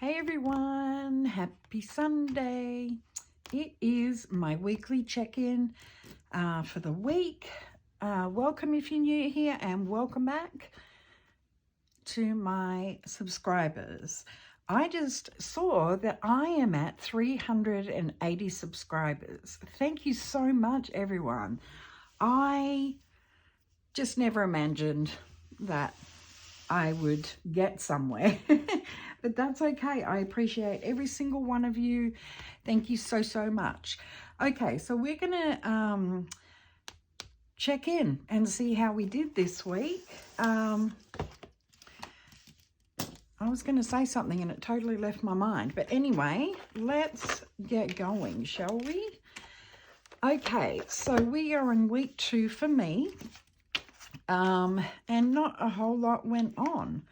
Hey everyone, happy Sunday. It is my weekly check-in for the week. Welcome if you're new here and welcome back to my subscribers. I just saw that I am at 380 subscribers. Thank you so much, everyone. I just never imagined that I would get somewhere, but that's okay. I appreciate every single one of you. Thank you so, so much. Okay, so we're going to check in and see how we did this week. I was going to say something and it totally left my mind. But anyway, let's get going, shall we? Okay, so we are in week 2 for me. And not a whole lot went on.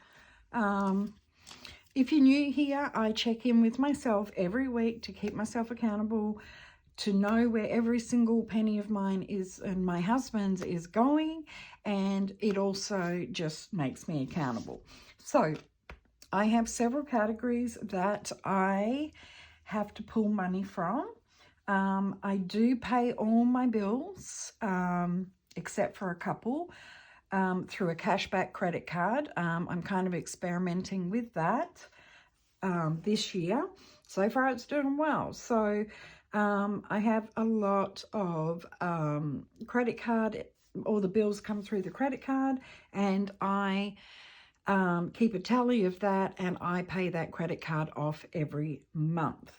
If you're new here, I check in with myself every week to keep myself accountable, to know where every single penny of mine is and my husband's is going, and it also just makes me accountable. So I have several categories that I have to pull money from. I do pay all my bills, except for a couple. Through a cashback credit card. I'm kind of experimenting with that this year. So far it's doing well. So I have a lot of credit card, all the bills come through the credit card, and I keep a tally of that, and I pay that credit card off every month.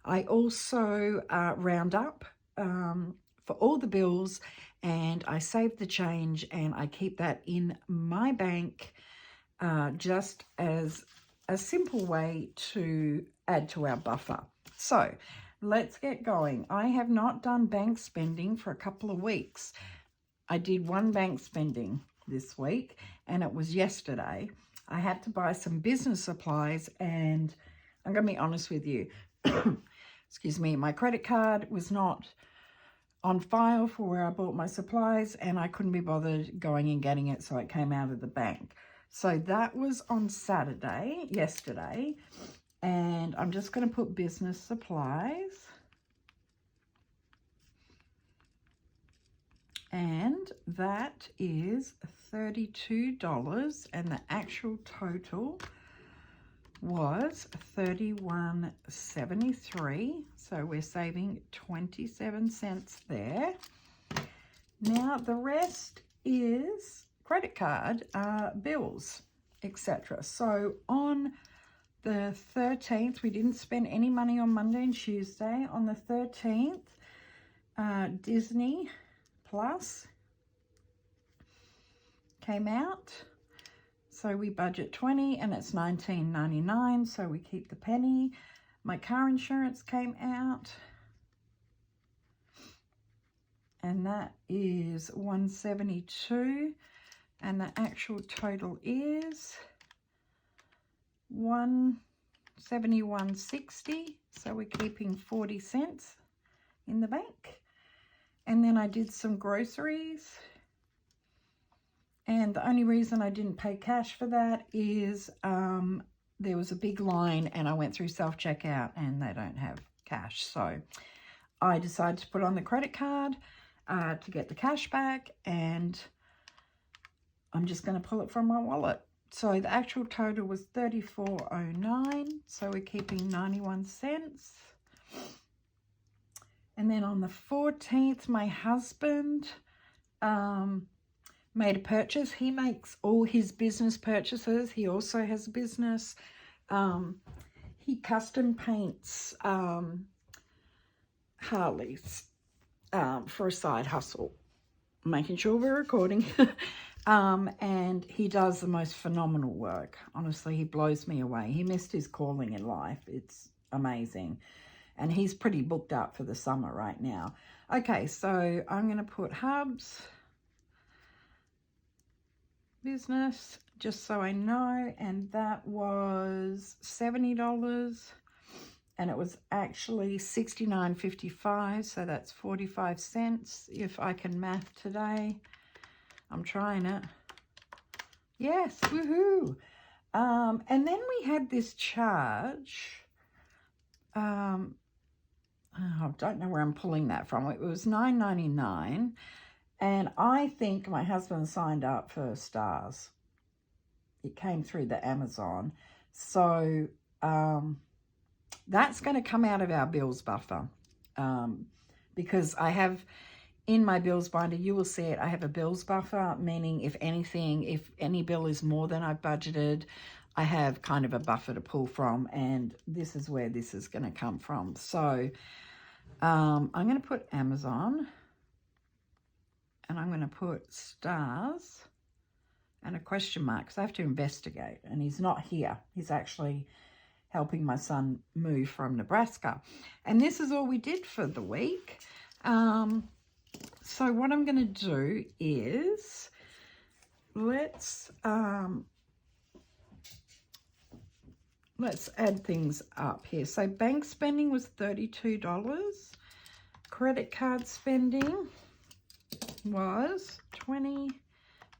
I also round up for all the bills, and I save the change and I keep that in my bank just as a simple way to add to our buffer. So let's get going. I have not done bank spending for a couple of weeks. I did one bank spending this week and it was yesterday. I had to buy some business supplies, and I'm going to be honest with you. Excuse me, my credit card was not on file for where I bought my supplies, and I couldn't be bothered going and getting it, so it came out of the bank. So that was on Saturday, yesterday, and I'm just going to put business supplies, and that is $32, and the actual total was $31.73, so we're saving 27 cents there. Now the rest is credit card bills, etc. So on the 13th, we didn't spend any money on Monday and Tuesday. On the 13th, Disney Plus came out. So we budget 20 and it's $19.99, so we keep the penny. My car insurance came out, and that is $172, and the actual total is $171.60, so we're keeping 40 cents in the bank. And then I did some groceries. And the only reason I didn't pay cash for that is there was a big line and I went through self-checkout and they don't have cash. So I decided to put on the credit card to get the cash back, and I'm just going to pull it from my wallet. So the actual total was $34.09, so we're keeping 91 cents. And then on the 14th, my husband made a purchase. He makes all his business purchases. He also has a business. He custom paints Harleys for a side hustle. Making sure we're recording. And he does the most phenomenal work. Honestly, he blows me away. He missed his calling in life. It's amazing. And he's pretty booked up for the summer right now. Okay, so I'm going to put Hubs business, just so I know, and that was $70, and it was actually $69.55, so that's 45 cents if I can math today. I'm trying it. Yes, woohoo. And then we had this charge. I don't know where I'm pulling that from. It was $9.99, and I think my husband signed up for Stars. It came through the Amazon. So that's going to come out of our bills buffer, because I have in my bills binder, you will see it, I have a bills buffer, meaning if any bill is more than I've budgeted, I have kind of a buffer to pull from, and this is where this is going to come from. So I'm going to put Amazon, and I'm going to put Stars and a question mark, because I have to investigate, and he's not here. He's actually helping my son move from Nebraska. And this is all we did for the week. So what I'm going to do is, let's add things up here. So bank spending was $32. Credit card spending was $20,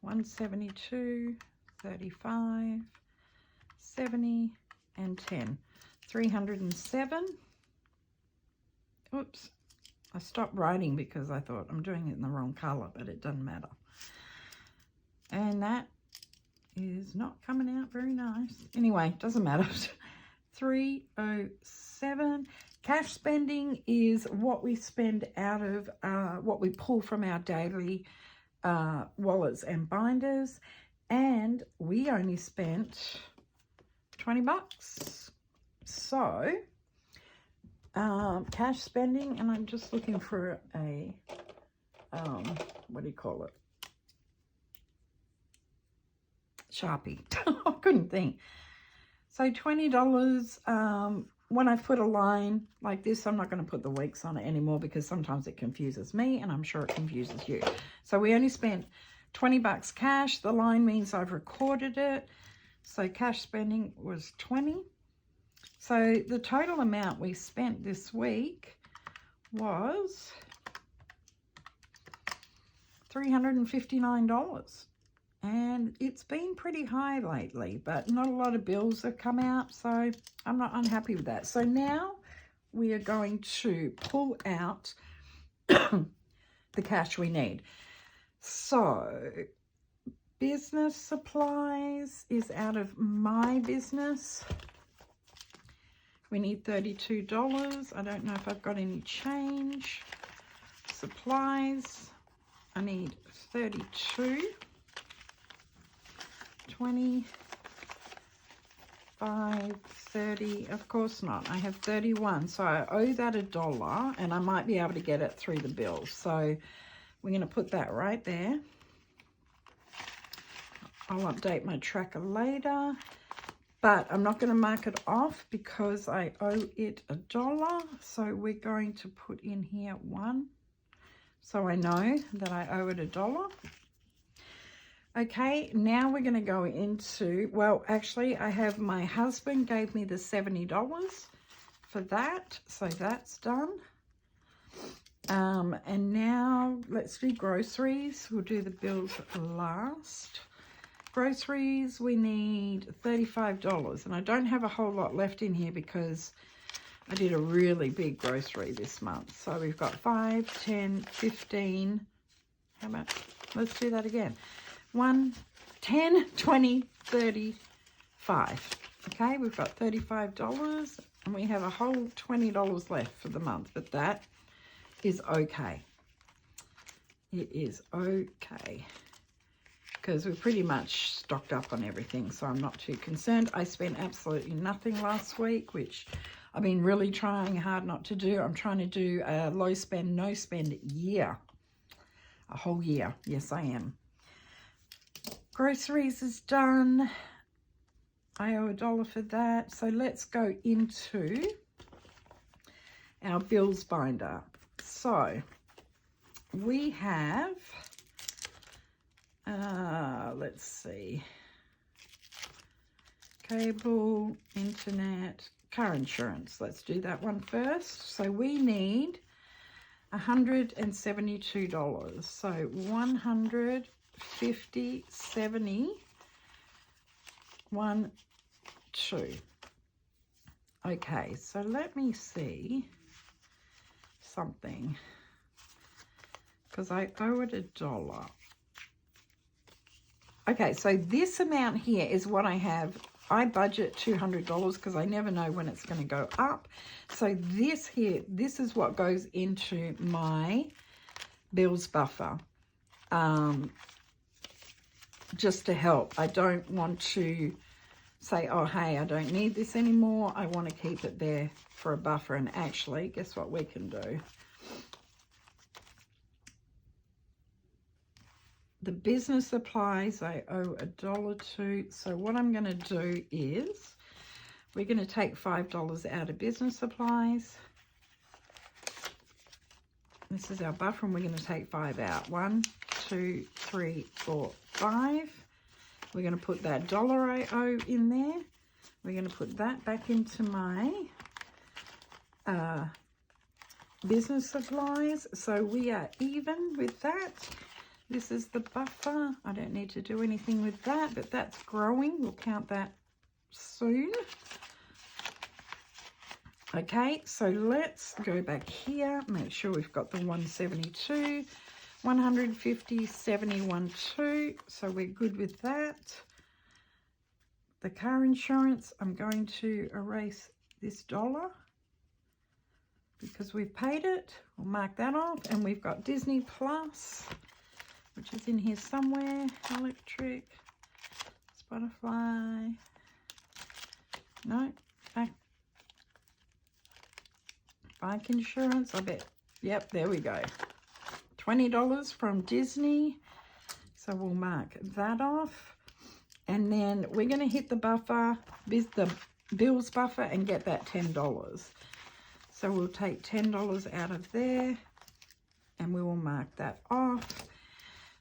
$172, $35, $70, and $10. $307. Oops. I stopped writing because I thought I'm doing it in the wrong color, but it doesn't matter. And that is not coming out very nice. Anyway, doesn't matter. 307. Cash spending is what we spend out of, what we pull from our daily wallets and binders. And we only spent $20. So cash spending, and I'm just looking for a what do you call it, Sharpie. I couldn't think. So $20. When I put a line like this, I'm not going to put the weeks on it anymore because sometimes it confuses me, and I'm sure it confuses you. So we only spent $20 cash. The line means I've recorded it. So cash spending was $20. So the total amount we spent this week was $359. And it's been pretty high lately, but not a lot of bills have come out, so I'm not unhappy with that. So now we are going to pull out the cash we need. So business supplies is out of my business. We need $32. I don't know if I've got any change. Supplies, I need 32. 25, 30, of course not. I have 31, so I owe that $1, and I might be able to get it through the bill. So we're going to put that right there. I'll update my tracker later, but I'm not going to mark it off because I owe it $1. So we're going to put in here 1, so I know that I owe it $1. Okay, now we're going to go into, well, actually, I have my husband gave me the $70 for that, so that's done. And now let's do groceries. We'll do the bills last. Groceries, we need $35, and I don't have a whole lot left in here because I did a really big grocery this month. So we've got 5, 10, 15, how much? Let's do that again. 1, 10, 20, 35. Okay, we've got $35, and we have a whole $20 left for the month, but that is okay. It is okay because we're pretty much stocked up on everything, so I'm not too concerned. I spent absolutely nothing last week, which I've been really trying hard not to do. I'm trying to do a low spend, no spend year, a whole year. Yes, I am. Groceries is done. I owe $1 for that. So let's go into our bills binder. So we have, let's see, cable, internet, car insurance. Let's do that one first. So we need $172. So 150, 70, 1, 2. Okay, so let me see something, because I owe it $1. Okay, so this amount here is what I have. I budget $200 because I never know when it's going to go up. So this here, this is what goes into my bills buffer, just to help. I don't want to say, oh, hey, I don't need this anymore. I want to keep it there for a buffer. And actually, guess what we can do? The business supplies, I owe $1.02. So what I'm going to do is we're going to take $5 out of business supplies. This is our buffer, and we're going to take 5 out. 1, 2, 3, 4, 5. We're going to put that dollar I owe in there. We're going to put that back into my business supplies. So we are even with that. This is the buffer. I don't need to do anything with that, but that's growing. We'll count that soon. Okay, so let's go back here, make sure we've got the 172, 150, 71, 2. So we're good with that. The car insurance, I'm going to erase this dollar because we've paid it. We'll mark that off. And we've got Disney Plus, which is in here somewhere. Electric, Spotify. No, bike insurance, I bet. Yep, there we go. $20 from Disney. So we'll mark that off. And then we're going to hit the buffer, the bills buffer, and get that $10. So we'll take $10 out of there, and we will mark that off.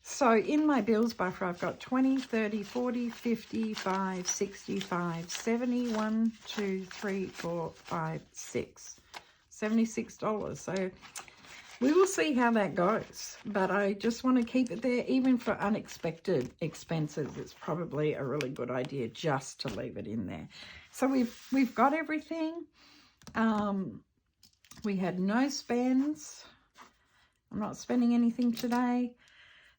So in my bills buffer, I've got 20, 30, 40, 55, 65, 70, 1, 2, 3, 4, 5, 6. $76. So we will see how that goes. But I just want to keep it there, even for unexpected expenses. It's probably a really good idea just to leave it in there. So we've got everything. We had no spends. I'm not spending anything today.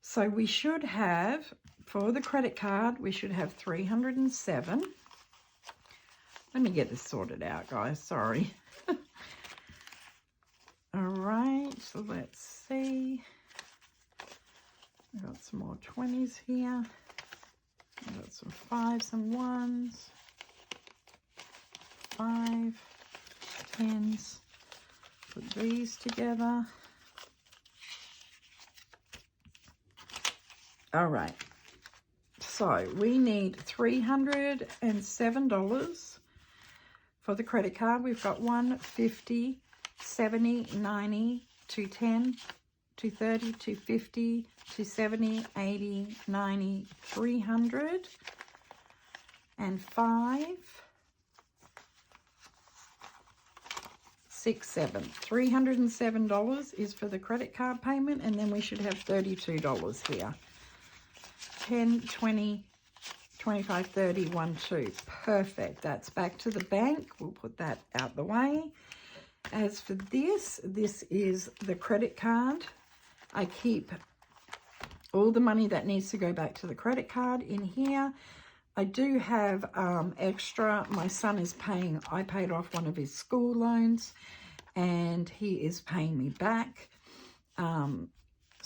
So we should have, for the credit card, we should have 307. Let me get this sorted out, guys. Sorry. All right, so let's see. We've got some more 20s here. We've got some 5s and 1s. 5, 10s. Put these together. All right, so we need $307 for the credit card. We've got 150, 70, 90, 210, 230, 250, 270, 80, 90, 300, and 5, 6, 7. $307 is for the credit card payment, and then we should have $32 here. 10, 20, 25, 30, 1, 2. Perfect. That's back to the bank. We'll put that out the way. As for this is the credit card. I keep all the money that needs to go back to the credit card in here. I do have extra. My son is paying, I paid off one of his school loans, and he is paying me back.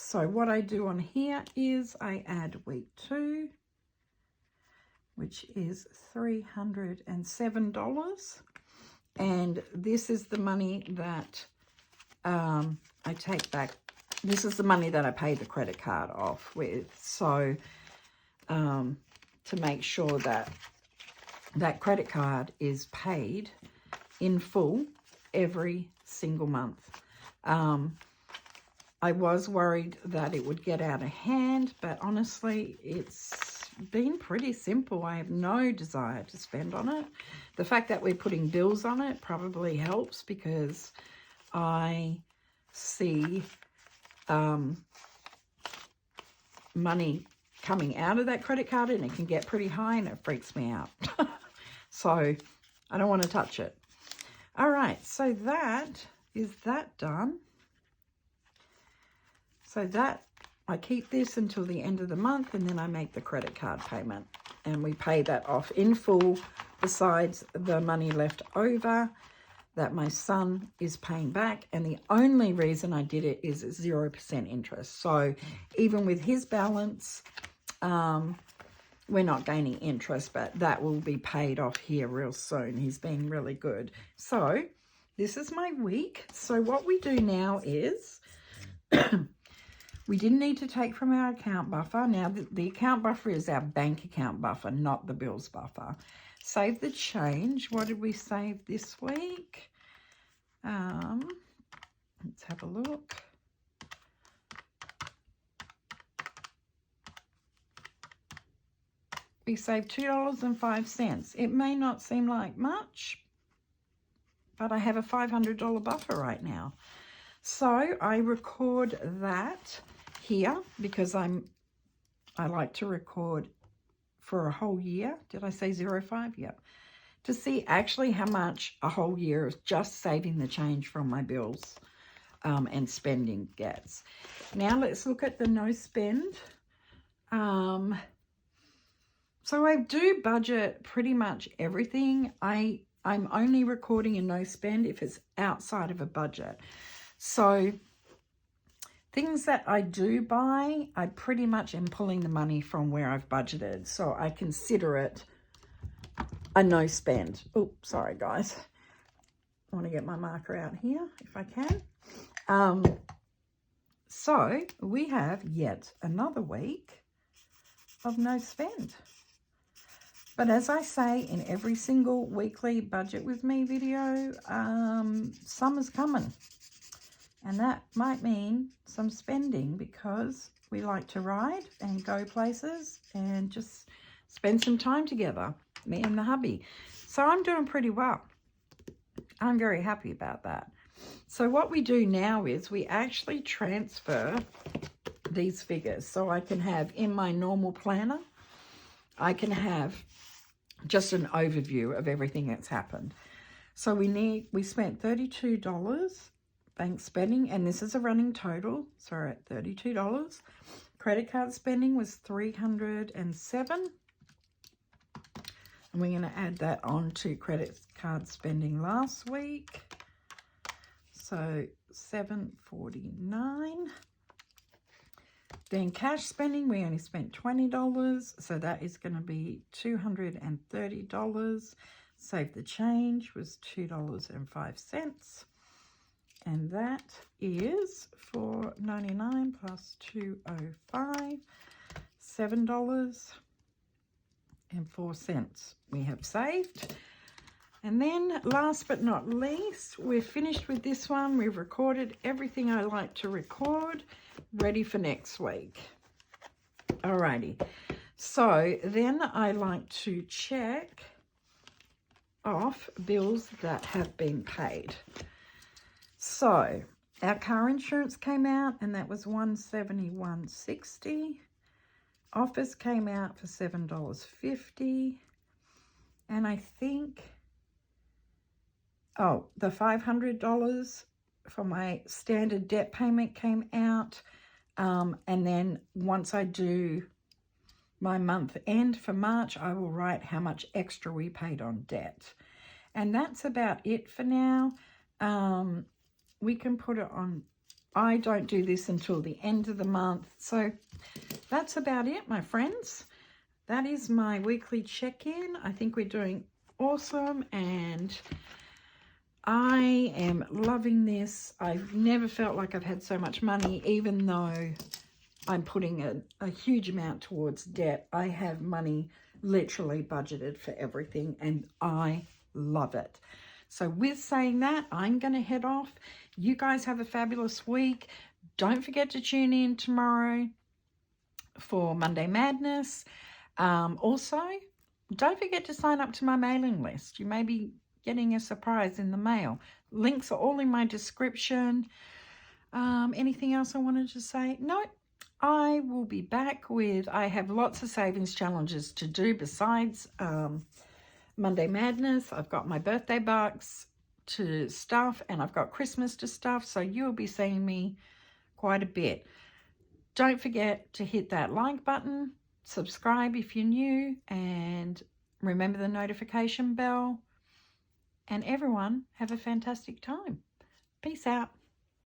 So what I do on here is I add week 2, which is $307. And this is the money that I take back. This is the money that I pay the credit card off with. So to make sure that that credit card is paid in full every single month. I was worried that it would get out of hand, but honestly, it's been pretty simple. I have no desire to spend on it. The fact that we're putting bills on it probably helps, because I see money coming out of that credit card, and it can get pretty high and it freaks me out. So I don't want to touch it. All right, so that is that done. So that, I keep this until the end of the month, and then I make the credit card payment and we pay that off in full, besides the money left over that my son is paying back. And the only reason I did it is 0% interest. So even with his balance, we're not gaining interest, but that will be paid off here real soon. He's been really good. So this is my week. So what we do now is we didn't need to take from our account buffer. Now the account buffer is our bank account buffer, not the bills buffer. Save the change. What did we save this week? Let's have a look. We saved $2.05. It may not seem like much, but I have a $500 buffer right now. So I record that here because I like to record for a whole year. Did I say 05? Yep. To see actually how much a whole year of just saving the change from my bills and spending gets. Now let's look at the no spend. So I do budget pretty much everything. I'm only recording a no spend if it's outside of a budget. So things that I do buy, I pretty much am pulling the money from where I've budgeted. So I consider it a no spend. Oh, sorry guys. I want to get my marker out here if I can. So we have yet another week of no spend. But as I say in every single weekly budget with me video, summer's coming. And that might mean some spending because we like to ride and go places and just spend some time together, me and the hubby. So I'm doing pretty well. I'm very happy about that. So what we do now is we actually transfer these figures. So I can have in my normal planner, I can have just an overview of everything that's happened. So we spent $32 bank spending, and this is a running total, so we're at $32. Credit card spending was $307, and we're going to add that on to credit card spending last week, so $749. Then cash spending, we only spent $20, so that is going to be $230. Save the change was $2.05. And that is $4.99 plus $2.05, $7.04 we have saved. And then last but not least, we're finished with this one. We've recorded everything I like to record, ready for next week. Alrighty, so then I like to check off bills that have been paid. So our car insurance came out and that was $171.60. Office came out for $7.50. And I think, oh, the $500 for my standard debt payment came out. And then once I do my month end for March, I will write how much extra we paid on debt. And that's about it for now. We can put it on, I don't do this until the end of the month. So that's about it, my friends. That is my weekly check-in. I think we're doing awesome and I am loving this. I've never felt like I've had so much money, even though I'm putting a huge amount towards debt. I have money literally budgeted for everything and I love it. So with saying that, I'm going to head off. You guys have a fabulous week. Don't forget to tune in tomorrow for Monday Madness. Also, don't forget to sign up to my mailing list. You may be getting a surprise in the mail. Links are all in my description. Anything else I wanted to say? No, I will be back with, I have lots of savings challenges to do besides Monday Madness. I've got my birthday bucks to stuff, and I've got Christmas to stuff, so you'll be seeing me quite a bit. Don't forget to hit that like button, subscribe if you're new, and remember the notification bell. And everyone, have a fantastic time. Peace out.